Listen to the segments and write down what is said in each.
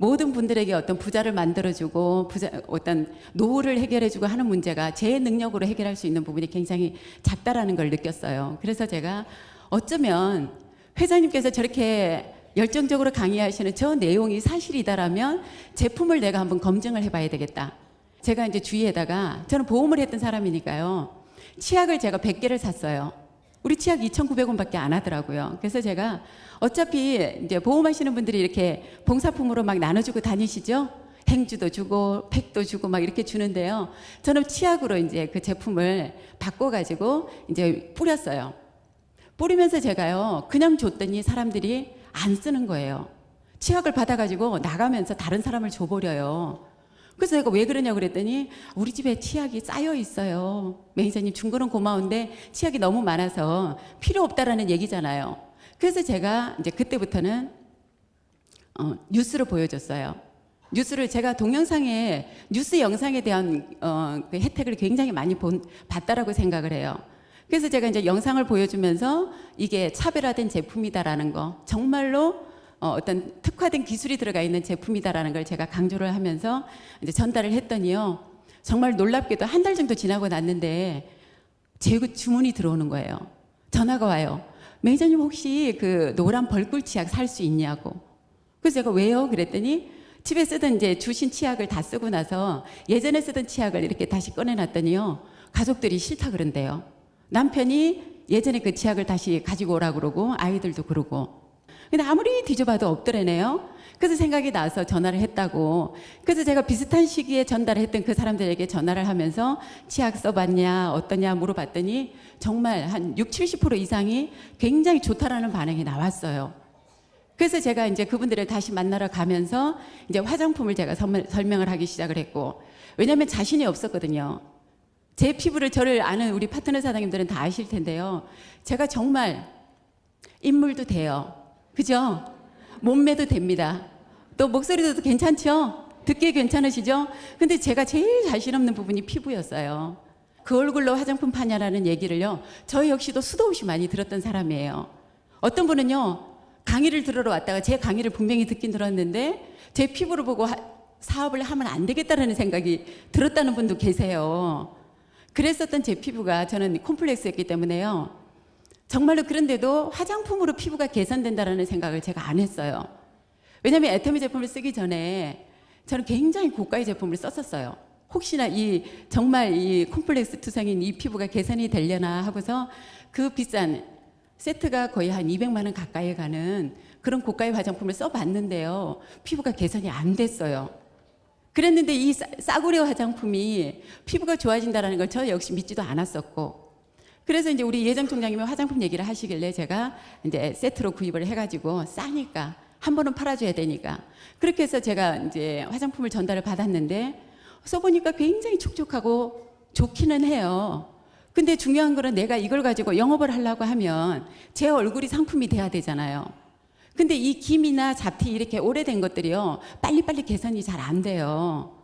모든 분들에게 어떤 부자를 만들어주고 어떤 노후를 해결해주고 하는 문제가 제 능력으로 해결할 수 있는 부분이 굉장히 작다라는 걸 느꼈어요. 그래서 제가 어쩌면 회장님께서 저렇게 열정적으로 강의하시는 저 내용이 사실이다라면 제품을 내가 한번 검증을 해봐야 되겠다. 제가 이제 주위에다가 저는 보험을 했던 사람이니까요. 치약을 제가 100개를 샀어요. 우리 치약 2,900원밖에 안 하더라고요. 그래서 제가 어차피 이제 보험하시는 분들이 이렇게 봉사품으로 막 나눠주고 다니시죠? 행주도 주고 팩도 주고 막 이렇게 주는데요. 저는 치약으로 이제 그 제품을 바꿔가지고 이제 뿌렸어요. 뿌리면서 제가요, 그냥 줬더니 사람들이 안 쓰는 거예요. 치약을 받아가지고 나가면서 다른 사람을 줘버려요. 그래서 내가 왜 그러냐고 그랬더니 우리 집에 치약이 쌓여 있어요. 매니저님 준 거는 고마운데 치약이 너무 많아서 필요 없다라는 얘기잖아요. 그래서 제가 이제 그때부터는 뉴스를 보여줬어요. 뉴스를 제가 동영상에 뉴스 영상에 대한 그 혜택을 굉장히 많이 봤다라고 생각을 해요. 그래서 제가 이제 영상을 보여주면서 이게 차별화된 제품이다라는 거, 정말로 어떤 특화된 기술이 들어가 있는 제품이다라는 걸 제가 강조를 하면서 이제 전달을 했더니요. 정말 놀랍게도 한 달 정도 지나고 났는데 제 주문이 들어오는 거예요. 전화가 와요. 매니저님 혹시 그 노란 벌꿀 치약 살 수 있냐고. 그래서 제가 왜요? 그랬더니 집에 쓰던 이제 주신 치약을 다 쓰고 나서 예전에 쓰던 치약을 이렇게 다시 꺼내놨더니요. 가족들이 싫다 그런대요. 남편이 예전에 그 치약을 다시 가지고 오라고 그러고 아이들도 그러고. 근데 아무리 뒤져봐도 없더래네요. 그래서 생각이 나서 전화를 했다고. 그래서 제가 비슷한 시기에 전달을 했던 그 사람들에게 전화를 하면서 치약 써봤냐 어떠냐 물어봤더니 정말 한 60, 70% 이상이 굉장히 좋다라는 반응이 나왔어요. 그래서 제가 이제 그분들을 다시 만나러 가면서 이제 화장품을 제가 설명을 하기 시작을 했고, 왜냐하면 자신이 없었거든요. 제 피부를 저를 아는 우리 파트너 사장님들은 다 아실 텐데요. 제가 정말 인물도 돼요. 그죠? 몸매도 됩니다. 또 목소리도 괜찮죠? 듣기 괜찮으시죠? 근데 제가 제일 자신 없는 부분이 피부였어요. 그 얼굴로 화장품 파냐라는 얘기를요. 저 역시도 수도 없이 많이 들었던 사람이에요. 어떤 분은요. 강의를 들으러 왔다가 제 강의를 분명히 듣긴 들었는데 제 피부를 보고 사업을 하면 안 되겠다라는 생각이 들었다는 분도 계세요. 그랬었던 제 피부가 저는 콤플렉스였기 때문에요. 정말로 그런데도 화장품으로 피부가 개선된다는 생각을 제가 안 했어요. 왜냐하면 애터미 제품을 쓰기 전에 저는 굉장히 고가의 제품을 썼었어요. 혹시나 정말 이 콤플렉스 투성인 이 피부가 개선이 되려나 하고서 그 비싼 세트가 거의 한 200만 원 가까이 가는 그런 고가의 화장품을 써봤는데요. 피부가 개선이 안 됐어요. 그랬는데 이 싸구려 화장품이 피부가 좋아진다는 걸 저 역시 믿지도 않았었고, 그래서 이제 우리 예정 총장님이 화장품 얘기를 하시길래 제가 이제 세트로 구입을 해가지고 싸니까 한 번은 팔아줘야 되니까 그렇게 해서 제가 이제 화장품을 전달을 받았는데 써보니까 굉장히 촉촉하고 좋기는 해요. 근데 중요한 거는 내가 이걸 가지고 영업을 하려고 하면 제 얼굴이 상품이 돼야 되잖아요. 근데 이 김이나 잡티 이렇게 오래된 것들이요. 빨리빨리 개선이 잘 안 돼요.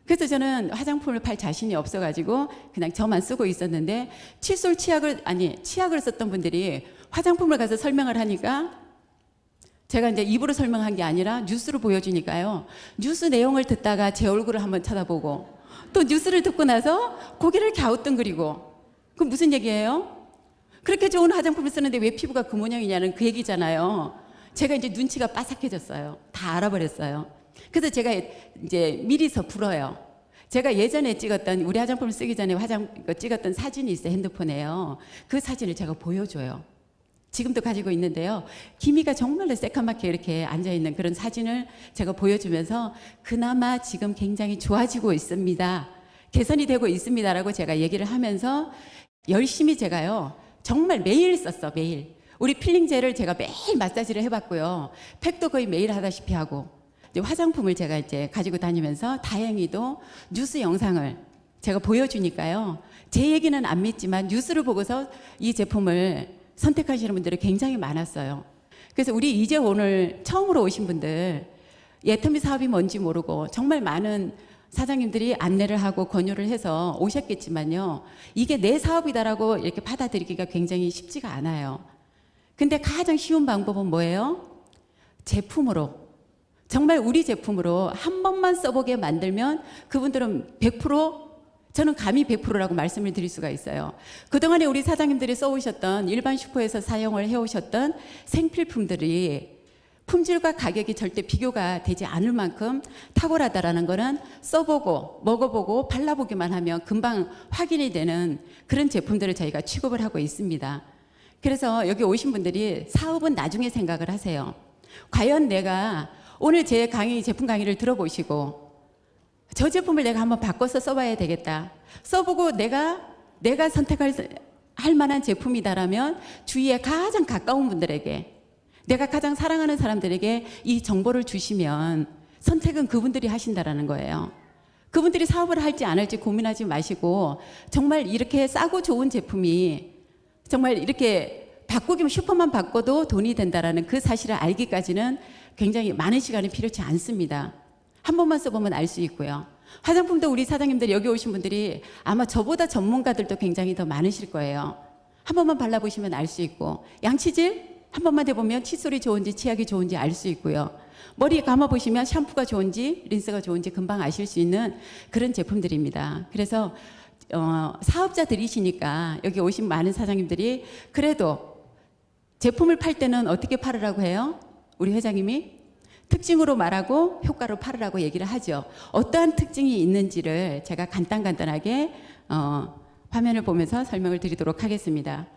그래서 저는 화장품을 팔 자신이 없어가지고 그냥 저만 쓰고 있었는데 칫솔 치약을 썼던 분들이 화장품을 가서 설명을 하니까 제가 이제 입으로 설명한 게 아니라 뉴스로 보여주니까요. 뉴스 내용을 듣다가 제 얼굴을 한번 쳐다보고 또 뉴스를 듣고 나서 고개를 갸우뚱그리고, 그럼 무슨 얘기예요? 그렇게 좋은 화장품을 쓰는데 왜 피부가 그 모양이냐는 그 얘기잖아요. 제가 이제 눈치가 빠삭해졌어요. 다 알아버렸어요. 그래서 제가 이제 미리서 불어요. 제가 예전에 찍었던, 우리 화장품을 쓰기 전에 찍었던 사진이 있어요. 핸드폰에요. 그 사진을 제가 보여줘요. 지금도 가지고 있는데요. 기미가 정말로 새까맣게 이렇게 앉아있는 그런 사진을 제가 보여주면서 그나마 지금 굉장히 좋아지고 있습니다. 개선이 되고 있습니다라고 제가 얘기를 하면서 열심히 제가요. 정말 매일 썼어. 매일. 우리 필링 젤을 제가 매일 마사지를 해봤고요. 팩도 거의 매일 하다시피 하고, 이제 화장품을 제가 이제 가지고 다니면서 다행히도 뉴스 영상을 제가 보여주니까요. 제 얘기는 안 믿지만 뉴스를 보고서 이 제품을 선택하시는 분들이 굉장히 많았어요. 그래서 우리 이제 오늘 처음으로 오신 분들, 애터미 사업이 뭔지 모르고 정말 많은 사장님들이 안내를 하고 권유를 해서 오셨겠지만요. 이게 내 사업이다라고 이렇게 받아들이기가 굉장히 쉽지가 않아요. 근데 가장 쉬운 방법은 뭐예요? 제품으로. 정말 우리 제품으로 한 번만 써보게 만들면 그분들은 100%, 저는 감히 100%라고 말씀을 드릴 수가 있어요. 그동안에 우리 사장님들이 써오셨던, 일반 슈퍼에서 사용을 해오셨던 생필품들이 품질과 가격이 절대 비교가 되지 않을 만큼 탁월하다라는 거는 써보고 먹어보고 발라보기만 하면 금방 확인이 되는 그런 제품들을 저희가 취급을 하고 있습니다. 그래서 여기 오신 분들이 사업은 나중에 생각을 하세요. 과연 내가 오늘 제 강의, 제품 강의를 들어보시고 저 제품을 내가 한번 바꿔서 써봐야 되겠다. 써보고 내가 선택할 만한 제품이다라면 주위에 가장 가까운 분들에게, 내가 가장 사랑하는 사람들에게 이 정보를 주시면 선택은 그분들이 하신다라는 거예요. 그분들이 사업을 할지 안 할지 고민하지 마시고 정말 이렇게 싸고 좋은 제품이 정말 이렇게 바꾸기만, 슈퍼만 바꿔도 돈이 된다라는 그 사실을 알기까지는 굉장히 많은 시간이 필요치 않습니다. 한 번만 써보면 알 수 있고요. 화장품도 우리 사장님들 여기 오신 분들이 아마 저보다 전문가들도 굉장히 더 많으실 거예요. 한 번만 발라보시면 알 수 있고, 양치질 한 번만 해보면 칫솔이 좋은지 치약이 좋은지 알 수 있고요. 머리 감아보시면 샴푸가 좋은지 린스가 좋은지 금방 아실 수 있는 그런 제품들입니다. 그래서 사업자들이시니까 여기 오신 많은 사장님들이 그래도 제품을 팔 때는 어떻게 팔으라고 해요? 우리 회장님이 특징으로 말하고 효과로 팔으라고 얘기를 하죠. 어떠한 특징이 있는지를 제가 간단하게 화면을 보면서 설명을 드리도록 하겠습니다.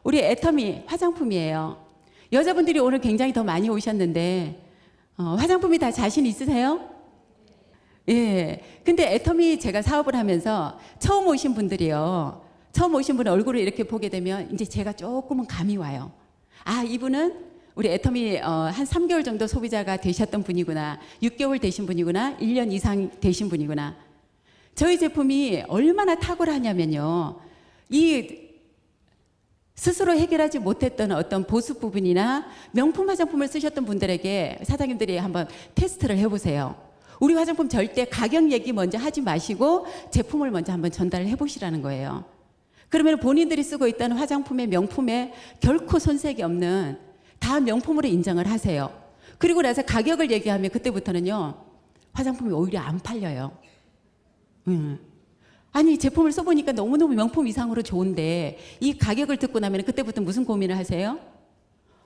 우리 애터미 화장품이에요. 여자분들이 오늘 굉장히 더 많이 오셨는데 화장품이 다 자신 있으세요? 예. 근데 애터미 제가 사업을 하면서 처음 오신 분들이요. 처음 오신 분 얼굴을 이렇게 보게 되면 이제 제가 조금은 감이 와요. 아, 이분은 우리 애터미 한 3개월 정도 소비자가 되셨던 분이구나. 6개월 되신 분이구나. 1년 이상 되신 분이구나. 저희 제품이 얼마나 탁월하냐면요. 이 스스로 해결하지 못했던 어떤 보습 부분이나 명품 화장품을 쓰셨던 분들에게 사장님들이 한번 테스트를 해보세요. 우리 화장품 절대 가격 얘기 먼저 하지 마시고 제품을 먼저 한번 전달을 해보시라는 거예요. 그러면 본인들이 쓰고 있다는 화장품의 명품에 결코 손색이 없는 다 명품으로 인정을 하세요. 그리고 나서 가격을 얘기하면 그때부터는요, 화장품이 오히려 안 팔려요. 아니, 제품을 써보니까 너무너무 명품 이상으로 좋은데 이 가격을 듣고 나면 그때부터 무슨 고민을 하세요?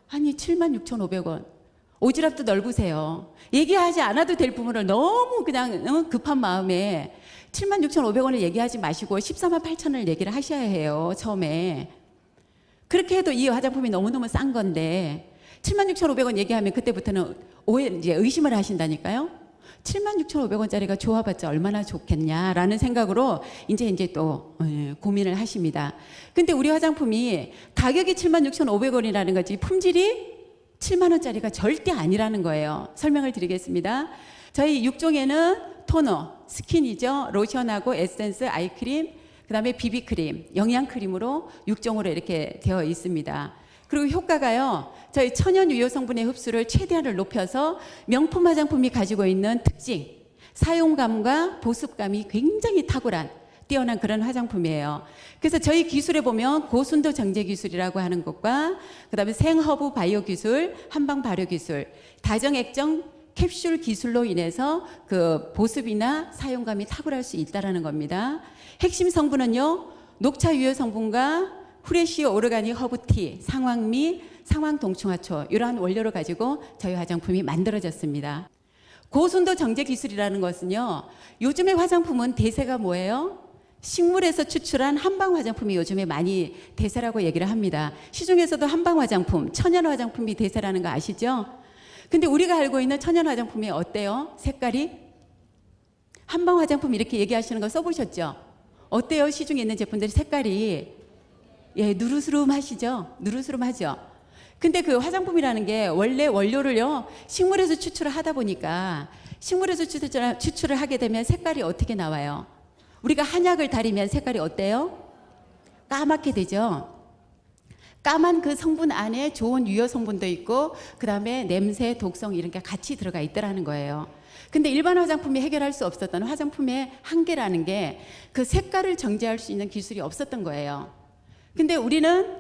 아니, 76,500원. 오지랖도 넓으세요. 얘기하지 않아도 될 부분을 너무 그냥 급한 마음에 76,500원을 얘기하지 마시고 148,000원을 얘기를 하셔야 해요, 처음에. 그렇게 해도 이 화장품이 너무너무 싼 건데 76,500원 얘기하면 그때부터는 이제 의심을 하신다니까요. 76,500원짜리가 좋아봤자 얼마나 좋겠냐라는 생각으로 이제 또 고민을 하십니다. 근데 우리 화장품이 가격이 76,500원이라는 거지 품질이 7만 원짜리가 절대 아니라는 거예요. 설명을 드리겠습니다. 저희 6종에는 토너, 스킨이죠. 로션하고 에센스, 아이크림, 그 다음에 비비크림, 영양크림으로 6종으로 이렇게 되어 있습니다. 그리고 효과가요, 저희 천연 유효 성분의 흡수를 최대한을 높여서 명품 화장품이 가지고 있는 특징, 사용감과 보습감이 굉장히 탁월한 뛰어난 그런 화장품이에요. 그래서 저희 기술에 보면 고순도 정제 기술이라고 하는 것과 그 다음에 생허브 바이오 기술, 한방 발효 기술, 다정액정 캡슐 기술로 인해서 그 보습이나 사용감이 탁월할 수 있다는 겁니다. 핵심 성분은요, 녹차 유효 성분과 후레쉬 오르가닉 허브티, 상황미, 상황동충하초 이러한 원료를 가지고 저희 화장품이 만들어졌습니다. 고순도 정제 기술이라는 것은요, 요즘의 화장품은 대세가 뭐예요? 식물에서 추출한 한방 화장품이 요즘에 많이 대세라고 얘기를 합니다. 시중에서도 한방 화장품, 천연 화장품이 대세라는 거 아시죠? 근데 우리가 알고 있는 천연 화장품이 어때요? 색깔이? 한방 화장품 이렇게 얘기하시는 거 써보셨죠? 어때요? 시중에 있는 제품들이 색깔이 누르스름하시죠? 누르스름하죠? 근데 그 화장품이라는 게 원래 원료를요, 식물에서 추출을 하다 보니까 식물에서 추출을 하게 되면 색깔이 어떻게 나와요? 우리가 한약을 다리면 색깔이 어때요? 까맣게 되죠? 까만 그 성분 안에 좋은 유효 성분도 있고 그 다음에 냄새, 독성 이런 게 같이 들어가 있더라는 거예요. 근데 일반 화장품이 해결할 수 없었던 화장품의 한계라는 게 그 색깔을 정제할 수 있는 기술이 없었던 거예요. 근데 우리는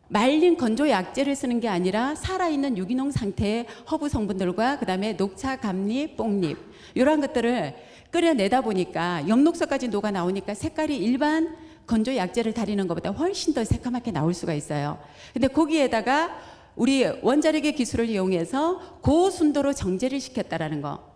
말린 건조 약재를 쓰는 게 아니라 살아있는 유기농 상태의 허브 성분들과 그다음에 녹차, 감잎, 뽕잎 이런 것들을 끓여내다 보니까 엽록소까지 녹아 나오니까 색깔이 일반 건조 약재를 달이는 것보다 훨씬 더 새까맣게 나올 수가 있어요. 근데 거기에다가 우리 원자력의 기술을 이용해서 고순도로 정제를 시켰다라는 거.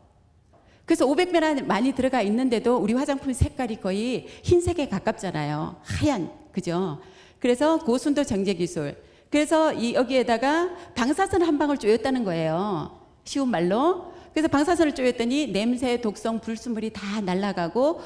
그래서 500배나 많이 들어가 있는데도 우리 화장품 색깔이 거의 흰색에 가깝잖아요. 하얀, 그죠? 그래서 고순도 정제 기술. 그래서 여기에다가 방사선 한 방울 쪼였다는 거예요. 쉬운 말로. 그래서 방사선을 쪼였더니 냄새, 독성, 불순물이 다 날아가고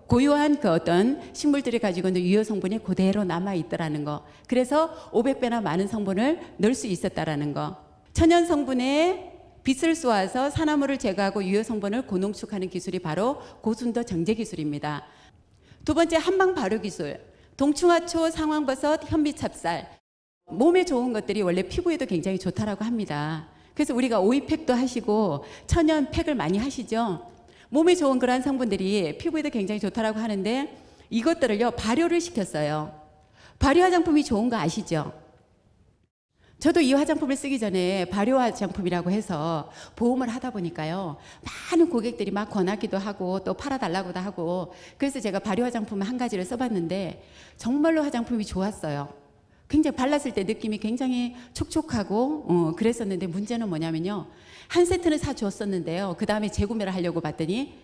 고유한 그 어떤 식물들이 가지고 있는 유효 성분이 그대로 남아 있더라는 거. 그래서 500배나 많은 성분을 넣을 수 있었다라는 거. 천연 성분에 빛을 쏘아서 산화물을 제거하고 유효 성분을 고농축하는 기술이 바로 고순도 정제 기술입니다. 두 번째, 한방 발효 기술. 동충하초, 상황버섯, 현미찹쌀. 몸에 좋은 것들이 원래 피부에도 굉장히 좋다라고 합니다. 그래서 우리가 오이팩도 하시고 천연 팩을 많이 하시죠. 몸에 좋은 그러한 성분들이 피부에도 굉장히 좋다라고 하는데 이것들을요 발효를 시켰어요. 발효 화장품이 좋은 거 아시죠? 저도 이 화장품을 쓰기 전에 발효 화장품이라고 해서 보험을 하다 보니까요 많은 고객들이 막 권하기도 하고 또 팔아달라고도 하고 그래서 제가 발효 화장품 한 가지를 써봤는데 정말로 화장품이 좋았어요. 굉장히 발랐을 때 느낌이 굉장히 촉촉하고 그랬었는데 문제는 뭐냐면요 한 세트는 사주었었는데요 그 다음에 재구매를 하려고 봤더니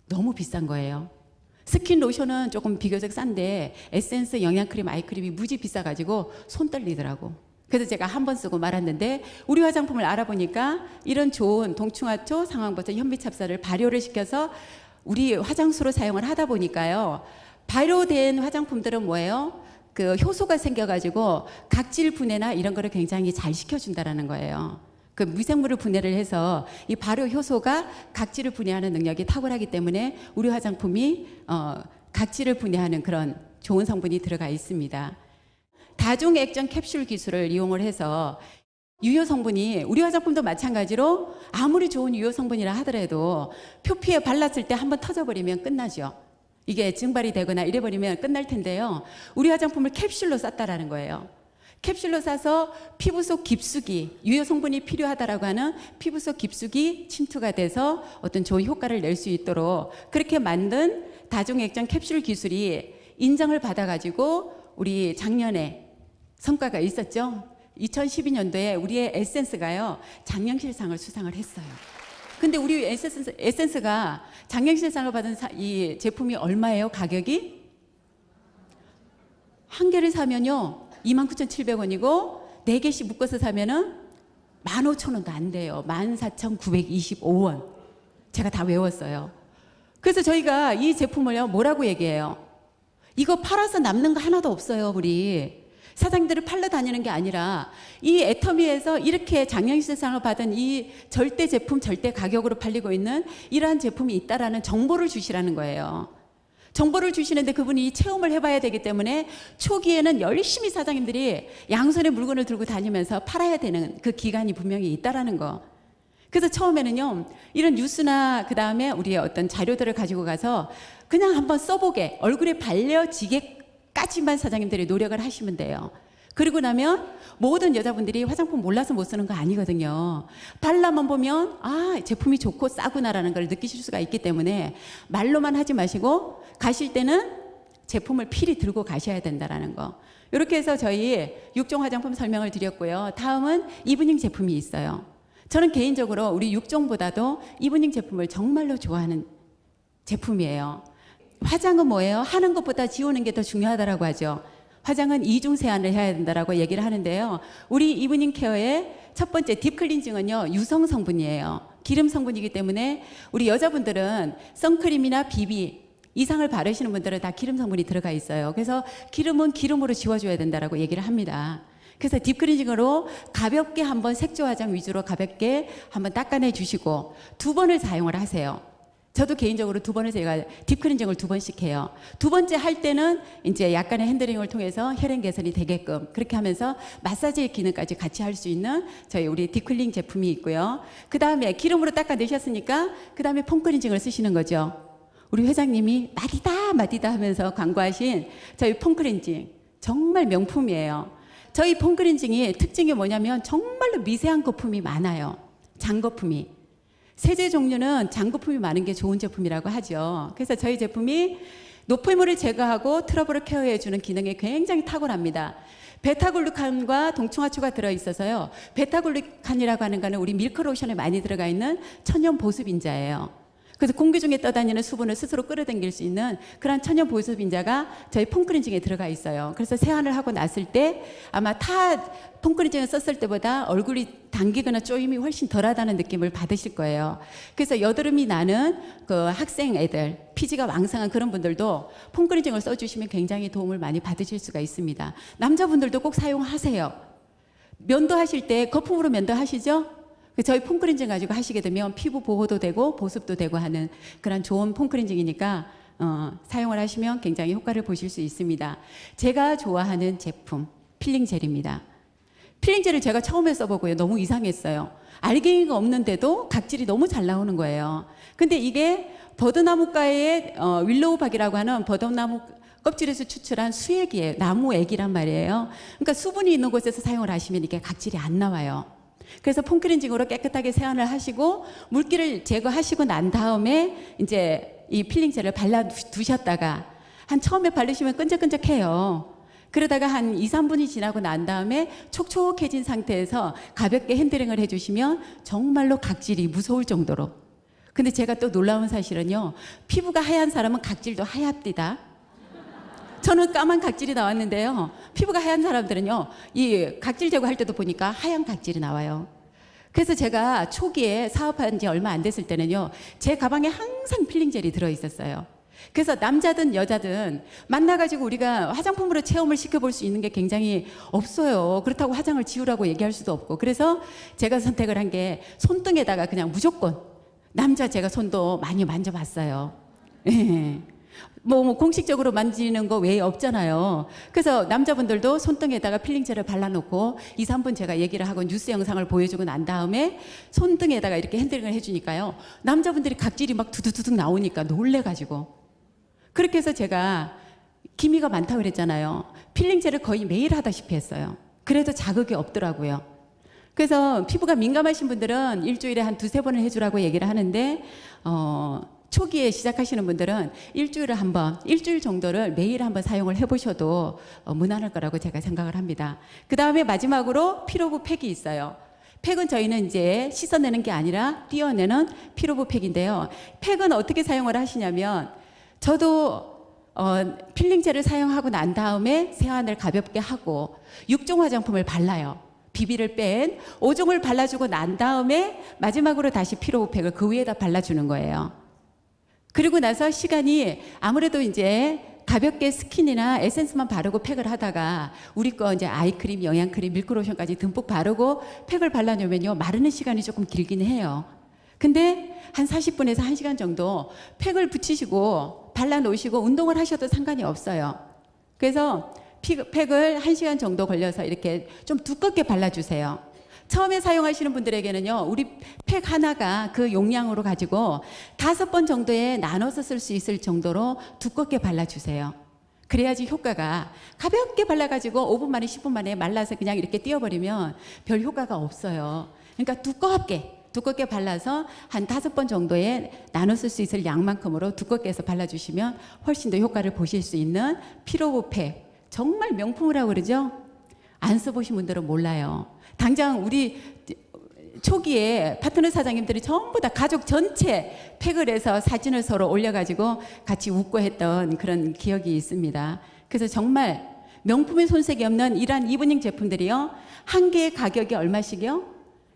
너무 비싼 거예요. 스킨 로션은 조금 비교적 싼데 에센스, 영양크림, 아이크림이 무지 비싸가지고 손 떨리더라고. 그래서 제가 한 번 쓰고 말았는데 우리 화장품을 알아보니까 이런 좋은 동충하초, 상황버섯, 현미찹쌀을 발효를 시켜서 우리 화장수로 사용을 하다 보니까요 발효된 화장품들은 뭐예요? 그 효소가 생겨가지고 각질 분해나 이런 거를 굉장히 잘 시켜준다라는 거예요. 그 미생물을 분해를 해서 이 발효 효소가 각질을 분해하는 능력이 탁월하기 때문에 우리 화장품이 각질을 분해하는 그런 좋은 성분이 들어가 있습니다. 다중액정 캡슐 기술을 이용을 해서 유효 성분이 우리 화장품도 마찬가지로 아무리 좋은 유효 성분이라 하더라도 표피에 발랐을 때 한번 터져버리면 끝나죠. 이게 증발이 되거나 이래버리면 끝날 텐데요. 우리 화장품을 캡슐로 쌌다라는 거예요. 캡슐로 싸서 피부 속 깊숙이 유효 성분이 필요하다라고 하는 피부 속 깊숙이 침투가 돼서 어떤 좋은 효과를 낼 수 있도록 그렇게 만든 다중액정 캡슐 기술이 인정을 받아가지고 우리 작년에 성과가 있었죠. 2012년도에 우리의 에센스가요 장영실상을 수상을 했어요. 근데 우리 에센스가 장영실상을 받은 이 제품이 얼마예요? 가격이? 한 개를 사면요 29,700원이고 4개씩 묶어서 사면은 15,000원도 안 돼요. 14,925원. 제가 다 외웠어요. 그래서 저희가 이 제품을요 뭐라고 얘기해요? 이거 팔아서 남는 거 하나도 없어요. 우리 사장님들을 팔러 다니는 게 아니라 이 애터미에서 이렇게 장영실상을 받은 이 절대 제품 절대 가격으로 팔리고 있는 이러한 제품이 있다라는 정보를 주시라는 거예요. 정보를 주시는데 그분이 체험을 해봐야 되기 때문에 초기에는 열심히 사장님들이 양손에 물건을 들고 다니면서 팔아야 되는 그 기간이 분명히 있다라는 거. 그래서 처음에는요 이런 뉴스나 그 다음에 우리의 어떤 자료들을 가지고 가서 그냥 한번 써보게 얼굴에 발려지게까지만 사장님들이 노력을 하시면 돼요. 그리고 나면 모든 여자분들이 화장품 몰라서 못 쓰는 거 아니거든요. 발라만 보면 아 제품이 좋고 싸구나라는 걸 느끼실 수가 있기 때문에 말로만 하지 마시고 가실 때는 제품을 필히 들고 가셔야 된다라는 거. 이렇게 해서 저희 6종 화장품 설명을 드렸고요. 다음은 이브닝 제품이 있어요. 저는 개인적으로 우리 6종보다도 이브닝 제품을 정말로 좋아하는 제품이에요. 화장은 뭐예요? 하는 것보다 지우는 게 더 중요하다고 하죠. 화장은 이중 세안을 해야 된다라고 얘기를 하는데요. 우리 이브닝 케어의 첫 번째 딥클렌징은요 유성 성분이에요. 기름 성분이기 때문에 우리 여자분들은 선크림이나 비비 이상을 바르시는 분들은 다 기름 성분이 들어가 있어요. 그래서 기름은 기름으로 지워줘야 된다라고 얘기를 합니다. 그래서 딥클렌징으로 가볍게 한번 색조 화장 위주로 가볍게 한번 닦아내 주시고 2번을 사용을 하세요. 저도 개인적으로 2번을 제가 딥클렌징을 2번씩 해요. 2번째 할 때는 이제 약간의 핸들링을 통해서 혈행 개선이 되게끔 그렇게 하면서 마사지의 기능까지 같이 할 수 있는 저희 우리 딥클렌징 제품이 있고요. 그 다음에 기름으로 닦아내셨으니까 그 다음에 폼클렌징을 쓰시는 거죠. 우리 회장님이 마디다 하면서 광고하신 저희 폼클렌징 정말 명품이에요. 저희 폼크렌징이 특징이 뭐냐면 정말로 미세한 거품이 많아요. 장거품이. 세제 종류는 장거품이 많은 게 좋은 제품이라고 하죠. 그래서 저희 제품이 노폐물을 제거하고 트러블을 케어해주는 기능이 굉장히 탁월합니다. 베타글루칸과 동충하초가 들어있어서요. 베타글루칸이라고 하는 거는 우리 밀크로션에 많이 들어가 있는 천연 보습인자예요. 그래서 공기 중에 떠다니는 수분을 스스로 끌어당길 수 있는 그런 천연 보습인자가 저희 폼크렌징에 들어가 있어요. 그래서 세안을 하고 났을 때 아마 타 폼크렌징을 썼을 때보다 얼굴이 당기거나 쪼임이 훨씬 덜하다는 느낌을 받으실 거예요. 그래서 여드름이 나는 그 학생 애들, 피지가 왕성한 그런 분들도 폼크렌징을 써주시면 굉장히 도움을 많이 받으실 수가 있습니다. 남자분들도 꼭 사용하세요. 면도하실 때 거품으로 면도하시죠? 저희 폼크렌징 가지고 하시게 되면 피부 보호도 되고 보습도 되고 하는 그런 좋은 폼크렌징이니까 사용을 하시면 굉장히 효과를 보실 수 있습니다. 제가 좋아하는 제품 필링 젤입니다. 필링 젤을 제가 처음에 써보고요. 너무 이상했어요. 알갱이가 없는데도 각질이 너무 잘 나오는 거예요. 근데 이게 버드나무가의 윌로우박이라고 하는 버드나무 껍질에서 추출한 수액이에요. 나무액이란 말이에요. 그러니까 수분이 있는 곳에서 사용을 하시면 이게 각질이 안 나와요. 그래서 폼크렌징으로 깨끗하게 세안을 하시고 물기를 제거하시고 난 다음에 이제 이 필링 젤을 발라 두셨다가 한 처음에 바르시면 끈적끈적해요. 그러다가 한 2, 3분이 지나고 난 다음에 촉촉해진 상태에서 가볍게 핸들링을 해주시면 정말로 각질이 무서울 정도로. 근데 제가 또 놀라운 사실은요. 피부가 하얀 사람은 각질도 하얗디다. 저는 까만 각질이 나왔는데요. 피부가 하얀 사람들은요. 이 각질 제거할 때도 보니까 하얀 각질이 나와요. 그래서 제가 초기에 사업한 지 얼마 안 됐을 때는요. 제 가방에 항상 필링 젤이 들어있었어요. 그래서 남자든 여자든 만나가지고 우리가 화장품으로 체험을 시켜볼 수 있는 게 굉장히 없어요. 그렇다고 화장을 지우라고 얘기할 수도 없고. 그래서 제가 선택을 한 게 손등에다가 그냥 무조건 남자 제가 손도 많이 만져봤어요. 뭐 공식적으로 만지는 거 외에 없잖아요. 그래서 남자분들도 손등에다가 필링젤을 발라놓고 2, 3분 제가 얘기를 하고 뉴스 영상을 보여주고 난 다음에 손등에다가 이렇게 핸들링을 해주니까요. 남자분들이 각질이 막 두두두둑 나오니까 놀래가지고. 그렇게 해서 제가 기미가 많다고 그랬잖아요. 필링젤을 거의 매일 하다시피 했어요. 그래도 자극이 없더라고요. 그래서 피부가 민감하신 분들은 일주일에 한 2, 3번을 해주라고 얘기를 하는데 초기에 시작하시는 분들은 일주일에 한 번, 일주일 정도를 매일 한번 사용을 해보셔도 무난할 거라고 제가 생각을 합니다. 그 다음에 마지막으로 피로부 팩이 있어요. 팩은 저희는 이제 씻어내는 게 아니라 띄어내는 피로부 팩인데요. 팩은 어떻게 사용을 하시냐면 저도 필링젤을 사용하고 난 다음에 세안을 가볍게 하고 6종 화장품을 발라요. 비비를 뺀 5종을 발라주고 난 다음에 마지막으로 다시 피로부 팩을 그 위에다 발라주는 거예요. 그리고 나서 시간이 아무래도 이제 가볍게 스킨이나 에센스만 바르고 팩을 하다가 우리 거 이제 아이크림, 영양크림, 밀크로션까지 듬뿍 바르고 팩을 발라놓으면요. 마르는 시간이 조금 길긴 해요. 근데 한 40분에서 1시간 정도 팩을 붙이시고 발라놓으시고 운동을 하셔도 상관이 없어요. 그래서 팩을 1시간 정도 걸려서 이렇게 좀 두껍게 발라주세요. 처음에 사용하시는 분들에게는요, 우리 팩 하나가 그 용량으로 가지고 5번 정도에 나눠서 쓸 수 있을 정도로 두껍게 발라주세요. 그래야지 효과가 가볍게 발라가지고 5분 만에 10분 만에 말라서 그냥 이렇게 띄워버리면 별 효과가 없어요. 그러니까 두껍게 발라서 한 5번 정도에 나눠 쓸 수 있을 양만큼으로 두껍게 해서 발라주시면 훨씬 더 효과를 보실 수 있는 피로부 팩. 정말 명품이라고 그러죠? 안 써보신 분들은 몰라요. 당장 우리 초기에 파트너 사장님들이 전부 다 가족 전체 팩을 해서 사진을 서로 올려가지고 같이 웃고 했던 그런 기억이 있습니다. 그래서 정말 명품의 손색이 없는 이러한 이브닝 제품들이요. 한 개의 가격이 얼마씩이요?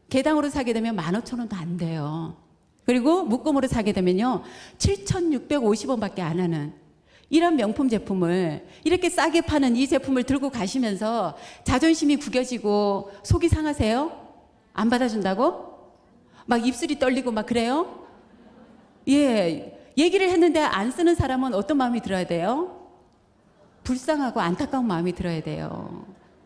개당으로 사게 되면 15,000원도 안 돼요. 그리고 묶음으로 사게 되면요. 7,650원밖에 안 하는 이런 명품 제품을 이렇게 싸게 파는 이 제품을 들고 가시면서 자존심이 구겨지고 속이 상하세요? 안 받아준다고? 막 입술이 떨리고 막 그래요? 예, 얘기를 했는데 안 쓰는 사람은 어떤 마음이 들어야 돼요? 불쌍하고 안타까운 마음이 들어야 돼요.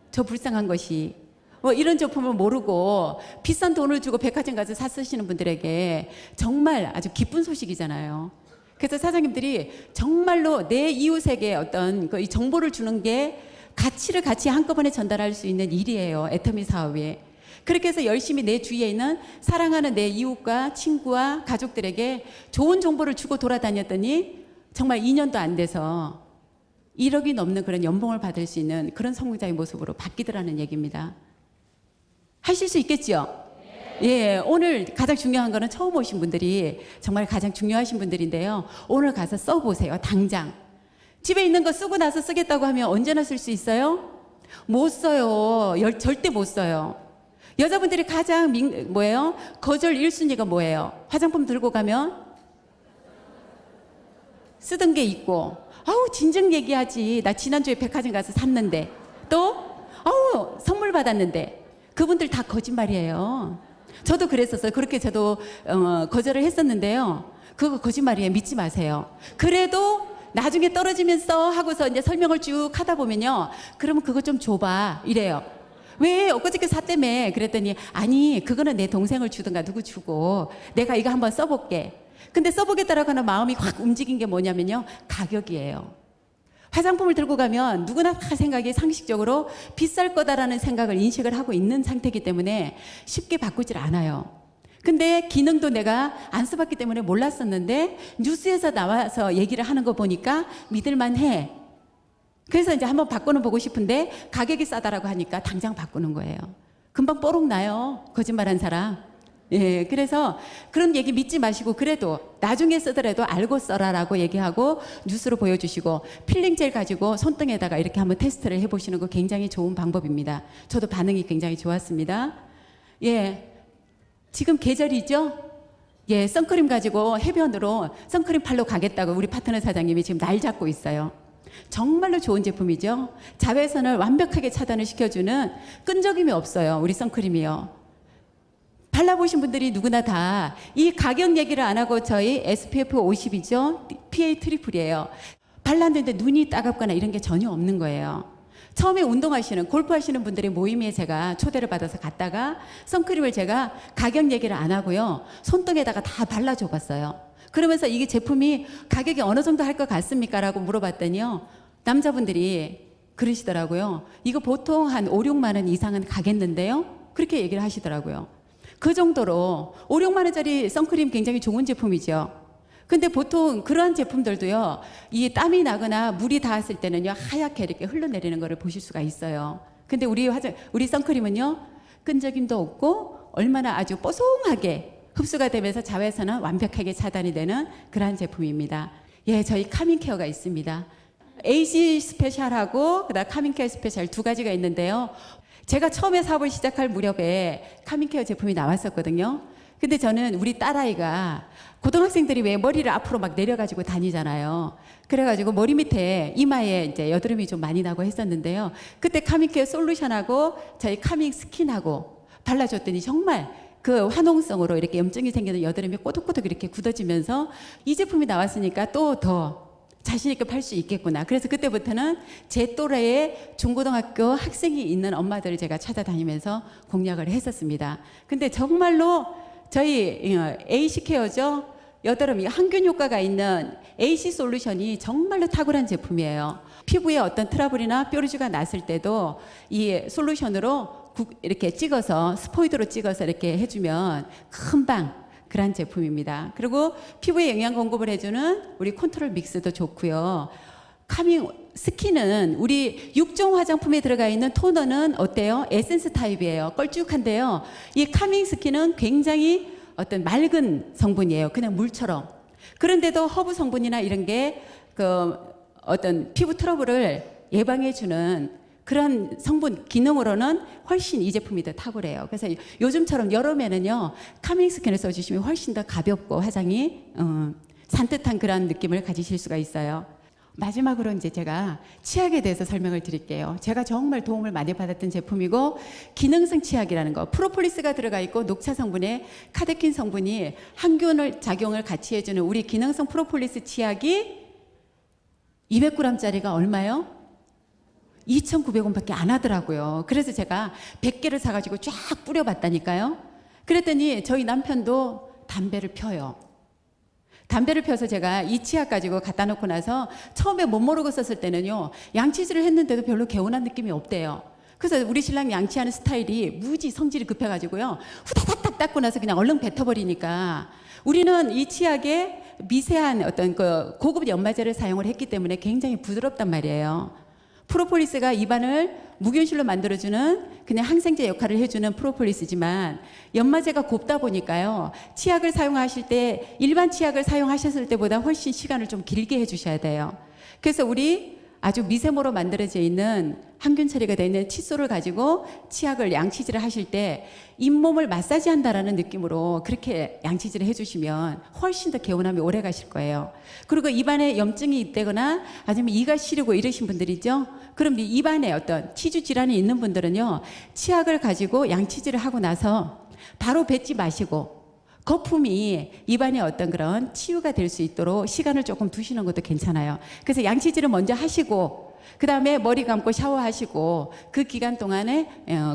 저 불쌍한 것이. 뭐 이런 제품을 모르고 비싼 돈을 주고 백화점 가서 사 쓰시는 분들에게 정말 아주 기쁜 소식이잖아요. 그래서 사장님들이 정말로 내 이웃에게 어떤 이 정보를 주는 게 가치를 같이 한꺼번에 전달할 수 있는 일이에요. 애터미 사업이. 그렇게 해서 열심히 내 주위에 있는 사랑하는 내 이웃과 친구와 가족들에게 좋은 정보를 주고 돌아다녔더니 정말 2년도 안 돼서 1억이 넘는 그런 연봉을 받을 수 있는 그런 성공자의 모습으로 바뀌더라는 얘기입니다. 하실 수 있겠죠? 예, 오늘 가장 중요한 거는 처음 오신 분들이 정말 가장 중요하신 분들인데요. 오늘 가서 써보세요. 당장. 집에 있는 거 쓰고 나서 쓰겠다고 하면 언제나 쓸 수 있어요? 못 써요. 절대 못 써요. 여자분들이 가장 뭐예요? 거절 1순위가 뭐예요? 화장품 들고 가면 쓰던 게 있고, 아우 진정 얘기하지. 나 지난주에 백화점 가서 샀는데, 또 아우 선물 받았는데. 그분들 다 거짓말이에요. 저도 그랬었어요. 그렇게 저도 거절을 했었는데요. 그거 거짓말이에요. 믿지 마세요. 그래도 나중에 떨어지면서 하고서 이제 설명을 쭉 하다 보면요. 그러면 그거 좀 줘봐 이래요. 왜 엊그저께 샀다며? 그랬더니 아니 그거는 내 동생을 주든가 누구 주고 내가 이거 한번 써볼게. 근데 써보겠다라고 하는 마음이 확 움직인 게 뭐냐면요. 가격이에요. 화장품을 들고 가면 누구나 다 생각이 상식적으로 비쌀 거다라는 생각을 인식을 하고 있는 상태이기 때문에 쉽게 바꾸질 않아요. 근데 기능도 내가 안 써봤기 때문에 몰랐었는데 뉴스에서 나와서 얘기를 하는 거 보니까 믿을만 해. 그래서 이제 한번 바꾸는 보고 싶은데 가격이 싸다라고 하니까 당장 바꾸는 거예요. 금방 뽀록 나요. 거짓말한 사람. 예, 그래서 그런 얘기 믿지 마시고 그래도 나중에 쓰더라도 알고 써라라고 얘기하고 뉴스로 보여주시고 필링젤 가지고 손등에다가 이렇게 한번 테스트를 해보시는 거 굉장히 좋은 방법입니다. 저도 반응이 굉장히 좋았습니다. 예, 지금 계절이죠? 예, 선크림 가지고 해변으로 선크림 팔러 가겠다고 우리 파트너 사장님이 지금 날 잡고 있어요. 정말로 좋은 제품이죠. 자외선을 완벽하게 차단을 시켜주는 끈적임이 없어요. 우리 선크림이요. 발라보신 분들이 누구나 다 이 가격 얘기를 안 하고 저희 SPF 50이죠. PA 트리플이에요. 발랐는데 눈이 따갑거나 이런 게 전혀 없는 거예요. 처음에 운동하시는 골프하시는 분들의 모임에 제가 초대를 받아서 갔다가 선크림을 제가 가격 얘기를 안 하고요. 손등에다가 다 발라줘 봤어요. 그러면서 이게 제품이 가격이 어느 정도 할 것 같습니까? 라고 물어봤더니요. 남자분들이 그러시더라고요. 이거 보통 한 5, 6만 원 이상은 가겠는데요. 그렇게 얘기를 하시더라고요. 그 정도로 5, 6만 원짜리 선크림 굉장히 좋은 제품이죠. 근데 보통 그런 제품들도요. 이 땀이 나거나 물이 닿았을 때는요. 하얗게 이렇게 흘러내리는 거를 보실 수가 있어요. 근데 우리 선크림은요. 끈적임도 없고 얼마나 아주 뽀송하게 흡수가 되면서 자외선은 완벽하게 차단이 되는 그러한 제품입니다. 예, 저희 카밍케어가 있습니다. AC 스페셜하고 그다음 카밍케어 스페셜 두 가지가 있는데요. 제가 처음에 사업을 시작할 무렵에 카밍케어 제품이 나왔었거든요. 근데 저는 우리 딸아이가 고등학생들이 왜 머리를 앞으로 막 내려가지고 다니잖아요. 그래가지고 머리 밑에 이마에 이제 여드름이 좀 많이 나고 했었는데요. 그때 카밍케어 솔루션하고 저희 카밍 스킨하고 발라줬더니 정말 그 화농성으로 이렇게 염증이 생기는 여드름이 꼬독꼬독 이렇게 굳어지면서 이 제품이 나왔으니까 또 더 자신있게 팔 수 있겠구나. 그래서 그때부터는 제 또래의 중고등학교 학생이 있는 엄마들을 제가 찾아다니면서 공략을 했었습니다. 근데 정말로 저희 AC 케어죠. 여드름이 항균 효과가 있는 AC 솔루션이 정말로 탁월한 제품이에요. 피부에 어떤 트러블이나 뾰루지가 났을 때도 이 솔루션으로 이렇게 찍어서 스포이드로 찍어서 이렇게 해주면 금방 그런 제품입니다. 그리고 피부에 영양 공급을 해주는 우리 컨트롤 믹스도 좋고요. 카밍 스킨은 우리 6종 화장품에 들어가 있는 토너는 어때요? 에센스 타입이에요. 걸쭉한데요. 이 카밍 스킨은 굉장히 어떤 맑은 성분이에요. 그냥 물처럼. 그런데도 허브 성분이나 이런 게 그 어떤 피부 트러블을 예방해주는 그런 성분 기능으로는 훨씬 이 제품이 더 탁월해요. 그래서 요즘처럼 여름에는요 카밍 스킨을 써주시면 훨씬 더 가볍고 화장이 산뜻한 그런 느낌을 가지실 수가 있어요. 마지막으로 이제 제가 치약에 대해서 설명을 드릴게요. 제가 정말 도움을 많이 받았던 제품이고 기능성 치약이라는 거 프로폴리스가 들어가 있고 녹차 성분에 카테킨 성분이 항균을 작용을 같이 해주는 우리 기능성 프로폴리스 치약이 200g짜리가 얼마요? 2,900원밖에 안 하더라고요. 그래서 제가 100개를 사가지고 쫙 뿌려봤다니까요. 그랬더니 저희 남편도 담배를 펴요. 담배를 펴서 제가 이 치약 가지고 갖다 놓고 나서 처음에 못 모르고 썼을 때는요, 양치질을 했는데도 별로 개운한 느낌이 없대요. 그래서 우리 신랑 양치하는 스타일이 무지 성질이 급해가지고요, 후다닥 닦고 나서 그냥 얼른 뱉어버리니까 우리는 이 치약에 미세한 어떤 그 고급 연마제를 사용을 했기 때문에 굉장히 부드럽단 말이에요. 프로폴리스가 입안을 무균실로 만들어주는 그냥 항생제 역할을 해주는 프로폴리스지만 연마제가 곱다 보니까요, 치약을 사용하실 때 일반 치약을 사용하셨을 때보다 훨씬 시간을 좀 길게 해주셔야 돼요. 그래서 우리 아주 미세모로 만들어져 있는 항균 처리가 되어 있는 칫솔을 가지고 치약을 양치질을 하실 때 잇몸을 마사지한다라는 느낌으로 그렇게 양치질을 해주시면 훨씬 더 개운함이 오래 가실 거예요. 그리고 입안에 염증이 있다거나 아니면 이가 시리고 이러신 분들이죠. 그럼 이 입안에 어떤 치주 질환이 있는 분들은요, 치약을 가지고 양치질을 하고 나서 바로 뱉지 마시고 거품이 입안에 어떤 그런 치유가 될 수 있도록 시간을 조금 두시는 것도 괜찮아요. 그래서 양치질을 먼저 하시고 그 다음에 머리 감고 샤워하시고 그 기간 동안에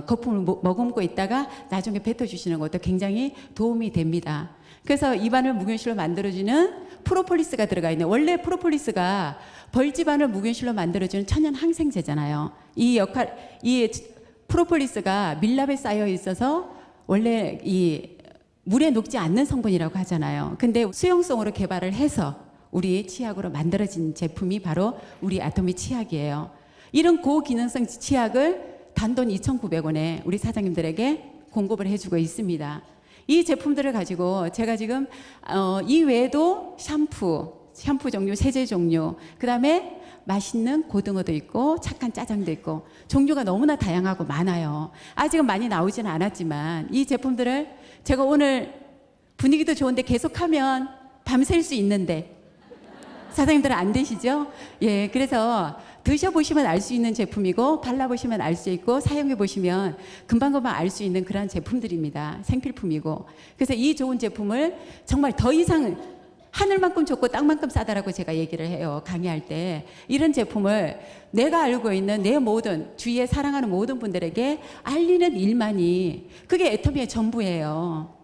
거품을 머금고 있다가 나중에 뱉어주시는 것도 굉장히 도움이 됩니다. 그래서 입안을 무균실로 만들어주는 프로폴리스가 들어가 있는, 원래 프로폴리스가 벌집안을 무균실로 만들어주는 천연 항생제잖아요. 이 프로폴리스가 밀랍에 쌓여 있어서 원래 이 물에 녹지 않는 성분이라고 하잖아요. 근데 수용성으로 개발을 해서 우리 치약으로 만들어진 제품이 바로 우리 아토미 치약이에요. 이런 고기능성 치약을 단돈 2,900원에 우리 사장님들에게 공급을 해주고 있습니다. 이 제품들을 가지고 제가 지금 이 외에도 샴푸 종류, 세제 종류, 그 다음에 맛있는 고등어도 있고 착한 짜장도 있고 종류가 너무나 다양하고 많아요. 아직은 많이 나오지는 않았지만 이 제품들을 제가 오늘 분위기도 좋은데 계속하면 밤샐 수 있는데 사장님들은 안 되시죠? 예, 그래서 드셔보시면 알 수 있는 제품이고 발라보시면 알 수 있고 사용해보시면 금방금방 알 수 있는 그런 제품들입니다. 생필품이고. 그래서 이 좋은 제품을 정말 더 이상 하늘만큼 좋고 땅만큼 싸다라고 제가 얘기를 해요. 강의할 때. 이런 제품을 내가 알고 있는 내 모든 주위에 사랑하는 모든 분들에게 알리는 일만이 그게 애터미의 전부예요.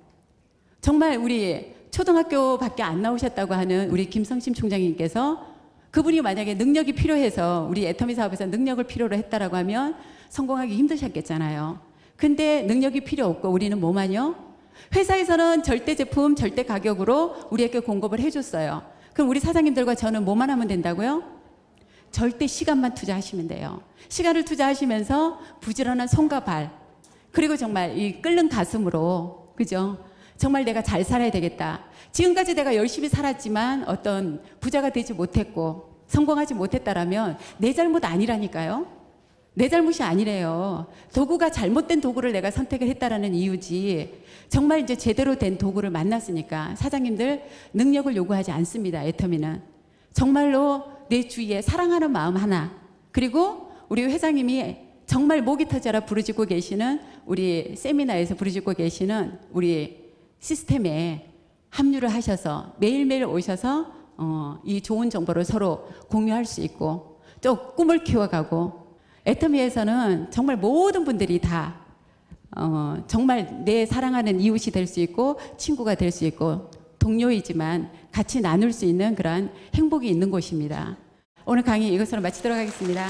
정말 우리 초등학교밖에 안 나오셨다고 하는 우리 김성심 총장님께서 그분이 만약에 능력이 필요해서 우리 애터미 사업에서 능력을 필요로 했다라고 하면 성공하기 힘드셨겠잖아요. 근데 능력이 필요 없고 우리는 뭐만요? 회사에서는 절대 제품, 절대 가격으로 우리에게 공급을 해줬어요. 그럼 우리 사장님들과 저는 뭐만 하면 된다고요? 절대 시간만 투자하시면 돼요. 시간을 투자하시면서 부지런한 손과 발, 그리고 정말 이 끓는 가슴으로, 그죠? 정말 내가 잘 살아야 되겠다. 지금까지 내가 열심히 살았지만 어떤 부자가 되지 못했고 성공하지 못했다라면 내 잘못 아니라니까요. 내 잘못이 아니래요. 도구가 잘못된 도구를 내가 선택을 했다라는 이유지, 정말 이제 제대로 된 도구를 만났으니까 사장님들 능력을 요구하지 않습니다. 애터미는 정말로 내 주위에 사랑하는 마음 하나, 그리고 우리 회장님이 정말 목이 터져라 부르짖고 계시는, 우리 세미나에서 부르짖고 계시는 우리 시스템에 합류를 하셔서 매일매일 오셔서 이 좋은 정보를 서로 공유할 수 있고 또 꿈을 키워가고, 애터미에서는 정말 모든 분들이 다 정말 내 사랑하는 이웃이 될 수 있고 친구가 될 수 있고 동료이지만 같이 나눌 수 있는 그런 행복이 있는 곳입니다. 오늘 강의 이것으로 마치도록 하겠습니다.